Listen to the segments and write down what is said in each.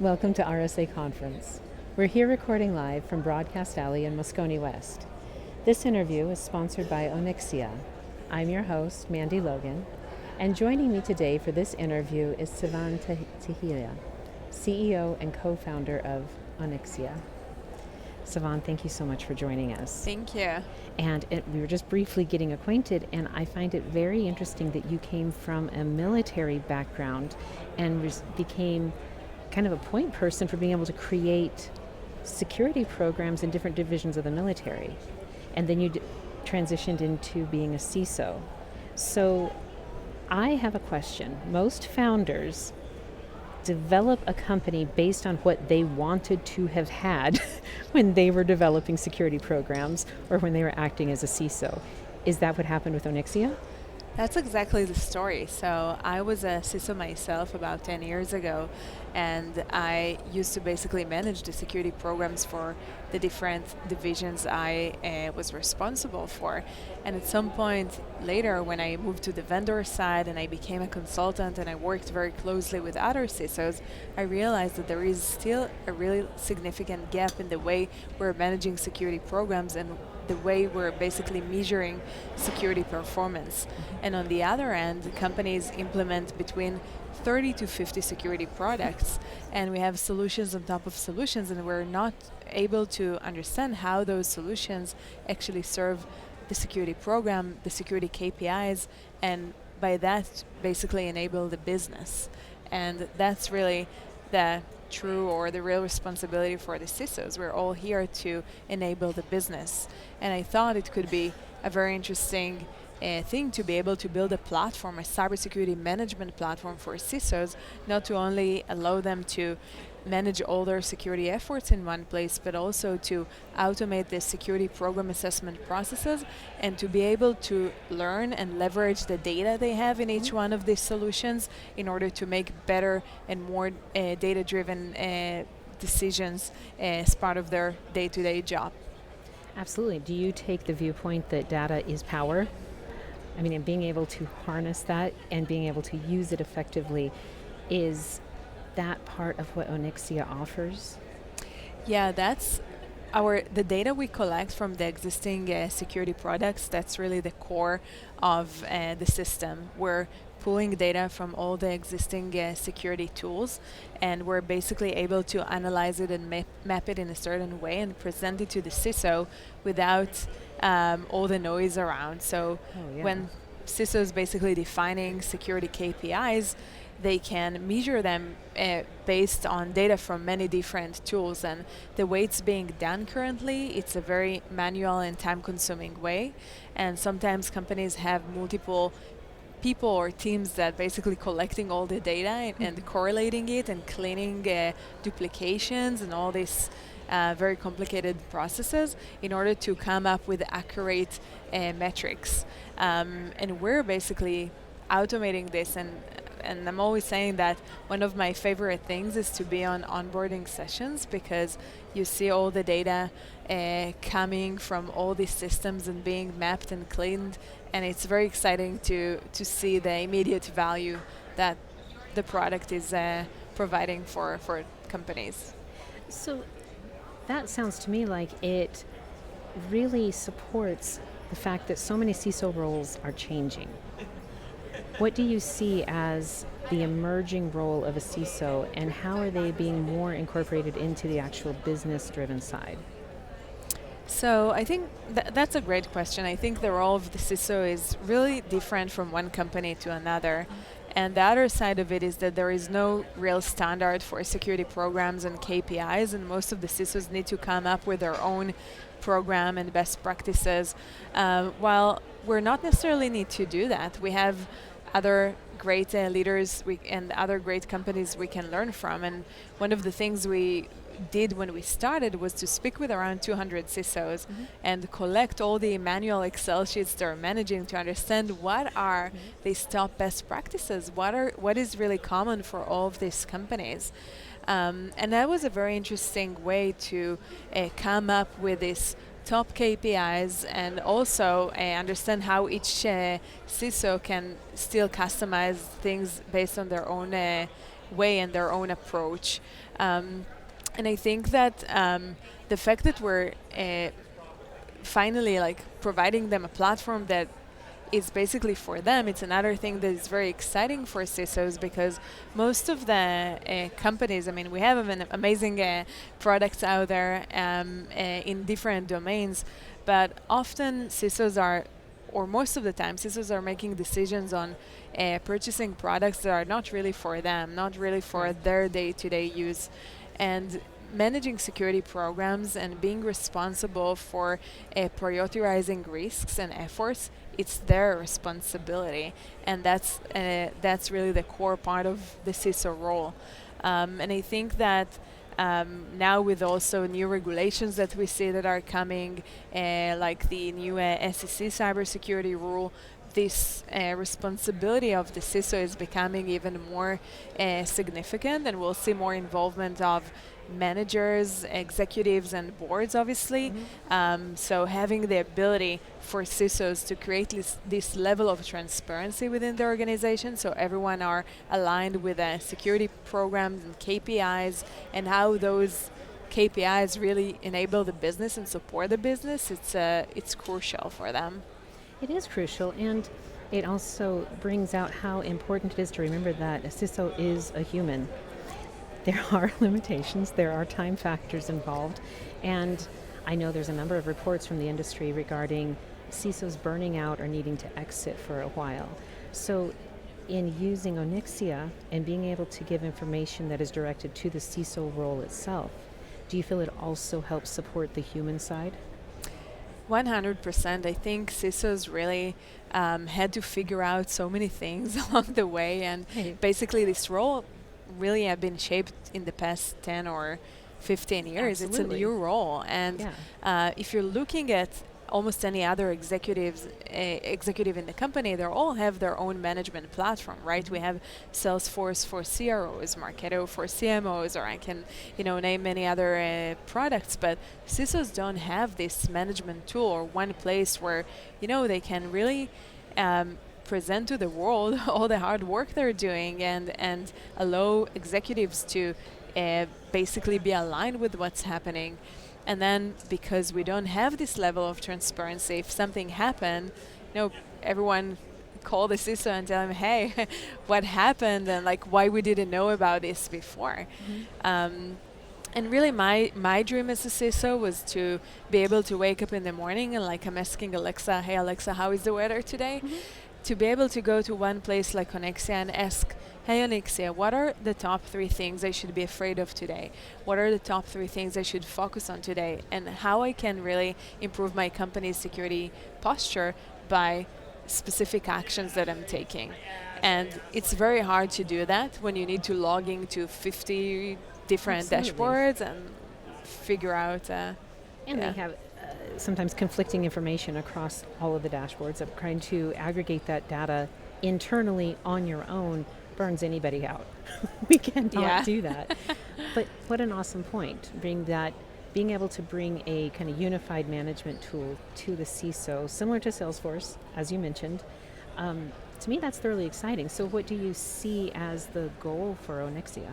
Welcome to RSA Conference. We're here recording live from Broadcast Alley in Moscone West. This interview is sponsored by Onexia. I'm your host, Mandy Logan, and joining me today for this interview is Sivan Tehila, CEO and co-founder of Onyxia. Sivan, thank you so much for joining us. Thank you. And we were just briefly getting acquainted, and I find it very interesting that you came from a military background and became kind of a point person for being able to create security programs in different divisions of the military. And then you transitioned into being a CISO. So I have a question. Most founders develop a company based on what they wanted to have had when they were developing security programs or when they were acting as a CISO. Is that what happened with Onyxia? That's exactly the story. So I was a CISO myself about 10 years ago, and I used to basically manage the security programs for the different divisions I was responsible for. And at some point later, when I moved to the vendor side and I became a consultant and I worked very closely with other CISOs, I realized that there is still a really significant gap in the way we're managing security programs and the way we're basically measuring security performance. And on the other end, companies implement between 30 to 50 security products, and we have solutions on top of solutions, and we're not able to understand how those solutions actually serve the security program, the security KPIs, and by that basically enable the business. And that's really the true or the real responsibility for the CISOs. We're all here to enable the business. And I thought it could be a very interesting thing to be able to build a platform, a cybersecurity management platform for CISOs, not to only allow them to manage all their security efforts in one place, but also to automate the security program assessment processes and to be able to learn and leverage the data they have in each one of these solutions in order to make better and more data-driven decisions as part of their day-to-day job. Absolutely. Do you take the viewpoint that data is power? I mean, and being able to harness that and being able to use it effectively, is that part of what Onyxia offers? Yeah, that's the data we collect from the existing security products. That's really the core of the system. We're pulling data from all the existing security tools, and we're basically able to analyze it and map it in a certain way and present it to the CISO without all the noise around. So when CISOs basically defining security KPIs, they can measure them based on data from many different tools. And the way it's being done currently, it's a very manual and time-consuming way. And sometimes companies have multiple people or teams that basically collecting all the data and correlating it and cleaning duplications and all these very complicated processes in order to come up with accurate metrics. And we're basically automating this, and I'm always saying that one of my favorite things is to be on onboarding sessions, because you see all the data coming from all these systems and being mapped and cleaned, and it's very exciting to see the immediate value that the product is providing for companies. So that sounds to me like it really supports the fact that so many CISO roles are changing. What do you see as the emerging role of a CISO, and how are they being more incorporated into the actual business-driven side? So I think that's a great question. I think the role of the CISO is really different from one company to another. And the other side of it is that there is no real standard for security programs and KPIs, and most of the CISOs need to come up with their own program and best practices. While we're not necessarily need to do that, we have other great leaders and other great companies we can learn from. And one of the things we did when we started was to speak with around 200 CISOs and collect all the manual Excel sheets they're managing to understand what are these top best practices, what is really common for all of these companies. And that was a very interesting way to come up with this top KPIs and also understand how each CISO can still customize things based on their own way and their own approach. And I think that the fact that we're finally like providing them a platform that is basically for them, it's another thing that is very exciting for CISOs, because most of the companies, I mean, we have amazing products out there in different domains, but often CISOs are, or most of the time, CISOs are making decisions on purchasing products that are not really for them, not really for their day-to-day use. And managing security programs and being responsible for prioritizing risks and efforts, it's their responsibility, and that's really the core part of the CISO role. And I think that now with also new regulations that we see that are coming, like the new SEC cybersecurity rule, this responsibility of the CISO is becoming even more significant, and we'll see more involvement of managers, executives, and boards, obviously. So having the ability for CISOs to create this level of transparency within the organization, so everyone are aligned with security programs and KPIs, and how those KPIs really enable the business and support the business, it's crucial for them. It is crucial, and it also brings out how important it is to remember that a CISO is a human. There are limitations, there are time factors involved, and I know there's a number of reports from the industry regarding CISOs burning out or needing to exit for a while. So in using Onexia and being able to give information that is directed to the CISO role itself, do you feel it also helps support the human side? 100%. I think CISOs really had to figure out so many things along the way, and basically this role really have been shaped in the past 10 or 15 years. Absolutely. It's a new role, and if you're looking at almost any other executive in the company, they all have their own management platform, right? We have Salesforce for CROs, Marketo for CMOs, or I can, name many other products, but CISOs don't have this management tool or one place where, they can really present to the world all the hard work they're doing, and allow executives to basically be aligned with what's happening. And then because we don't have this level of transparency, if something happened, everyone call the CISO and tell him, hey, what happened, and like why we didn't know about this before. And really my dream as a CISO was to be able to wake up in the morning and like I'm asking Alexa, hey Alexa, how is the weather today? To be able to go to one place like Onexia and ask, hey Onexia, what are the top 3 things I should be afraid of today? What are the top 3 things I should focus on today? And how I can really improve my company's security posture by specific actions that I'm taking. And it's very hard to do that when you need to log into 50 different dashboards and figure out. And they have sometimes conflicting information across all of the dashboards. Of trying to aggregate that data internally on your own burns anybody out. We cannot do that. But what an awesome point, being able to bring a kind of unified management tool to the CISO, similar to Salesforce, as you mentioned. To me, that's thoroughly exciting. So what do you see as the goal for Onexia?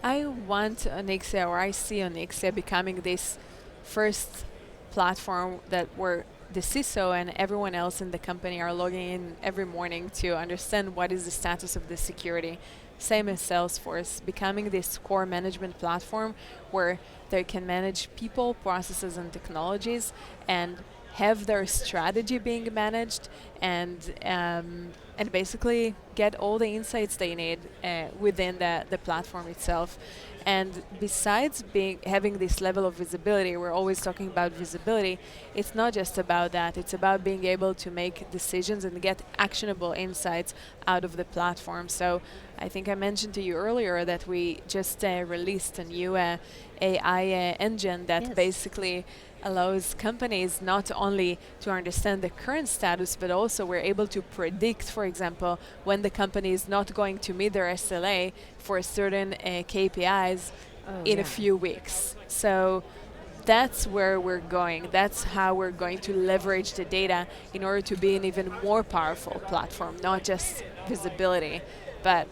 I want Onexia, or I see Onexia becoming this first platform that where the CISO and everyone else in the company are logging in every morning to understand what is the status of the security. Same as Salesforce, becoming this core management platform where they can manage people, processes, and technologies, and have their strategy being managed, and basically get all the insights they need within the platform itself. And besides having this level of visibility, we're always talking about visibility, it's not just about that, it's about being able to make decisions and get actionable insights out of the platform. So I think I mentioned to you earlier that we just released a new AI engine that basically allows companies not only to understand the current status, but also we're able to predict, for example, when the company is not going to meet their SLA for certain KPIs in a few weeks. So that's where we're going. That's how we're going to leverage the data in order to be an even more powerful platform, not just visibility, but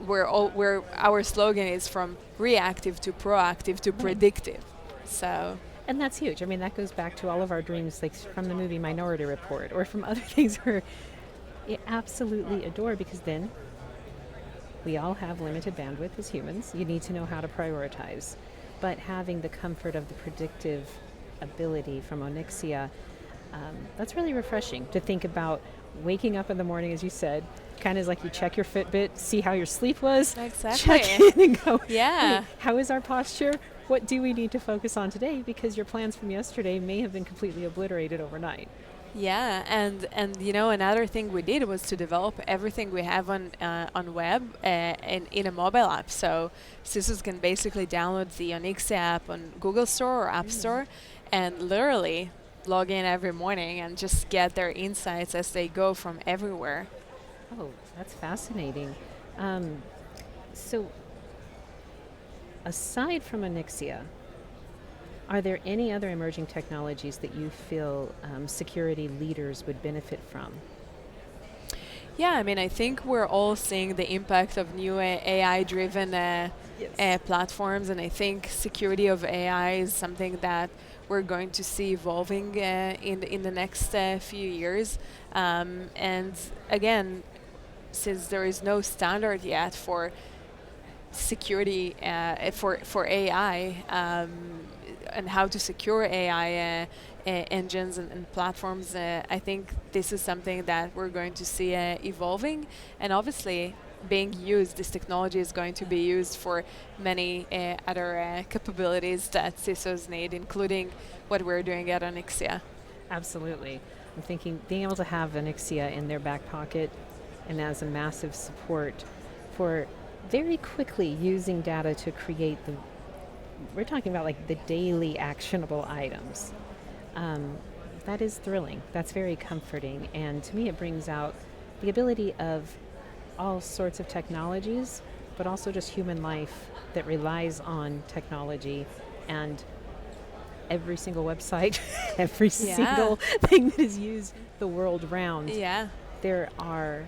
where our slogan is from reactive to proactive to predictive. So And that's huge. I mean, that goes back to all of our dreams, like from the movie Minority Report or from other things where you absolutely adore, because then we all have limited bandwidth as humans. You need to know how to prioritize. But having the comfort of the predictive ability from Onyxia, that's really refreshing to think about waking up in the morning, as you said, kind of like you check your Fitbit, see how your sleep was, exactly. check in and go, Yeah. "Hey, how is our posture? What do we need to focus on today?" Because your plans from yesterday may have been completely obliterated overnight. Yeah, and you know, another thing we did was to develop everything we have on web in a mobile app. So CISOs can basically download the Onexia app on Google Store or App Store, and literally log in every morning and just get their insights as they go from everywhere. Oh, that's fascinating. So, aside from Onyxia, are there any other emerging technologies that you feel security leaders would benefit from? Yeah, I mean, I think we're all seeing the impact of new AI-driven platforms, and I think security of AI is something that we're going to see evolving in the next few years. And again, since there is no standard yet for security for AI and how to secure AI engines and platforms, I think this is something that we're going to see evolving, and obviously being used. This technology is going to be used for many other capabilities that CISOs need, including what we're doing at Onyxia. Absolutely. I'm thinking being able to have Onyxia in their back pocket and as a massive support for very quickly using data to create we're talking about like the daily actionable items. That is thrilling. That's very comforting. And to me, it brings out the ability of all sorts of technologies, but also just human life that relies on technology, and every single website, every single thing that is used the world round. Yeah. There are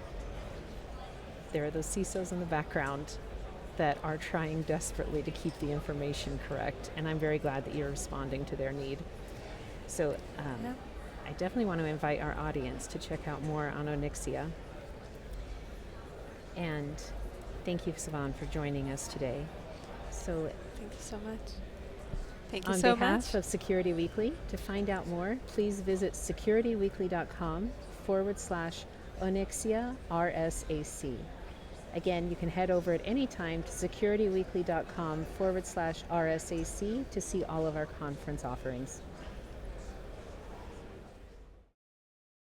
those CISOs in the background that are trying desperately to keep the information correct, and I'm very glad that you're responding to their need. So I definitely want to invite our audience to check out more on Onyxia. And thank you, Sivan, for joining us today. So thank you so much. Thank you on so behalf much. of Security Weekly, to find out more, please visit securityweekly.com/Onexia RSAC. Again, you can head over at any time to securityweekly.com/RSAC to see all of our conference offerings.